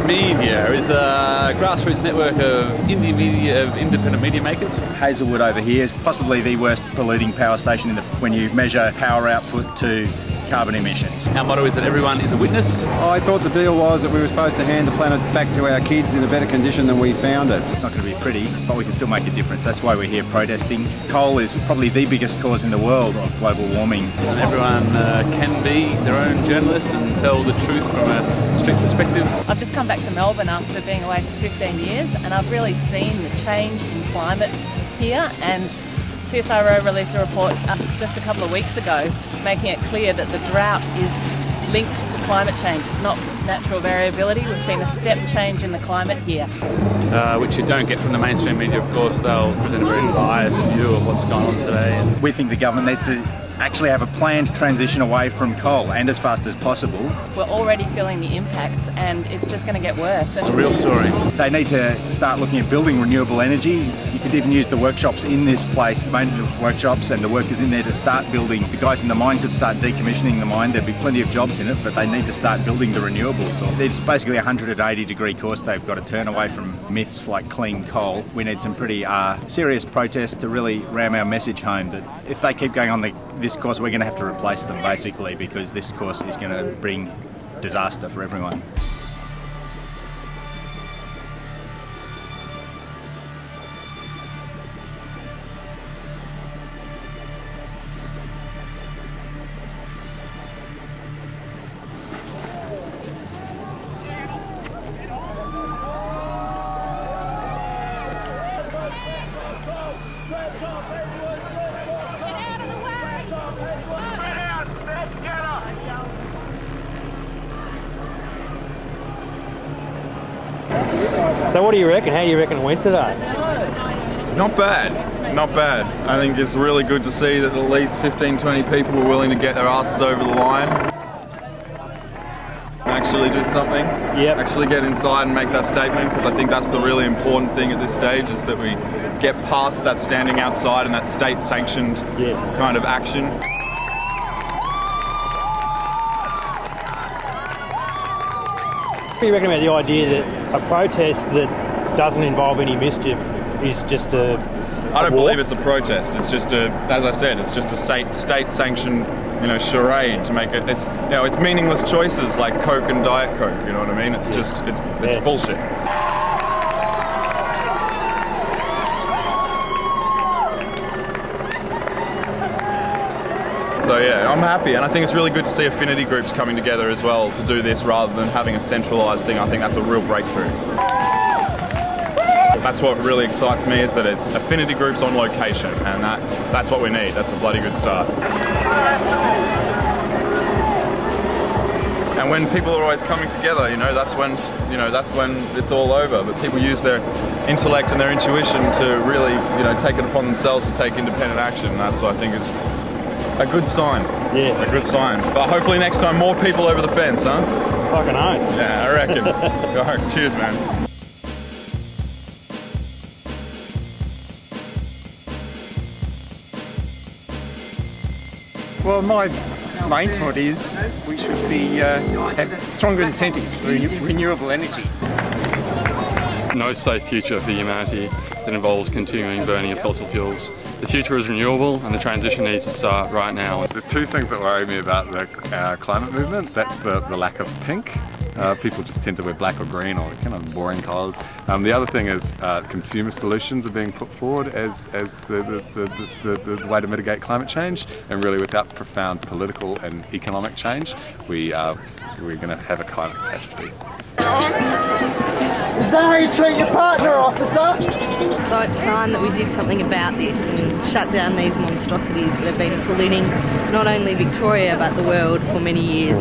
Media is a grassroots network of independent media makers. Hazelwood over here is possibly the worst polluting power station when you measure power output to carbon emissions. Our motto is that everyone is a witness. I thought the deal was that we were supposed to hand the planet back to our kids in a better condition than we found it. It's not going to be pretty, but we can still make a difference. That's why we're here protesting. Coal is probably the biggest cause in the world of global warming. And everyone can be their own journalist and tell the truth from a strict perspective. I've just come back to Melbourne after being away for 15 years, and I've really seen the change in climate here, and CSIRO released a report just a couple of weeks ago making it clear that the drought is linked to climate change. It's not natural variability. We've seen a step change in the climate here. Which you don't get from the mainstream media, of course. They'll present a very biased view of what's going on today. We think the government needs to actually have a planned transition away from coal, and as fast as possible. We're already feeling the impacts, and it's just going to get worse. The real story. They need to start looking at building renewable energy. You could even use the workshops in this place, the maintenance workshops, and the workers in there to start building. The guys in the mine could start decommissioning the mine. There'd be plenty of jobs in it, but they need to start building the renewables. It's basically a 180-degree course they've got to turn away from myths like clean coal. We need some pretty serious protests to really ram our message home that if they keep going on this course, we're going to have to replace them basically, because this course is going to bring disaster for everyone. So what do you reckon? How do you reckon it went today? Not bad, not bad. I think it's really good to see that at least 15-20 people were willing to get their asses over the line. Actually do something. Yep. Actually get inside and make that statement, because I think that's the really important thing at this stage, is that we get past that standing outside and that state-sanctioned kind of action. What do you reckon about the idea that a protest that doesn't involve any mischief is just a I don't believe it's a protest. It's just a, as I said, it's just a state-sanctioned, charade to make it. It's, it's meaningless choices like Coke and Diet Coke. You know what I mean? It's just, it's bullshit. So yeah, I'm happy, and I think it's really good to see affinity groups coming together as well to do this rather than having a centralised thing. I think that's a real breakthrough. That's what really excites me, is that it's affinity groups on location, and that's what we need. That's a bloody good start. And when people are always coming together, that's when it's all over. But people use their intellect and their intuition to really, take it upon themselves to take independent action. And that's what I think is a good sign. Yeah. A good sign. But hopefully next time more people over the fence, huh? Fucking oath. Yeah, I reckon. Go, cheers, man. Well, my main point is we should have stronger incentives for renewable energy. No safe future for humanity that involves continuing burning of fossil fuels. The future is renewable, and the transition needs to start right now. There's two things that worry me about the climate movement. That's the lack of pink. People just tend to wear black or green or kind of boring colours. The other thing is consumer solutions are being put forward as the way to mitigate climate change, and really without profound political and economic change, we're going to have a climate catastrophe. Is that how you treat your partner, officer? So it's time that we did something about this and shut down these monstrosities that have been polluting not only Victoria but the world for many years.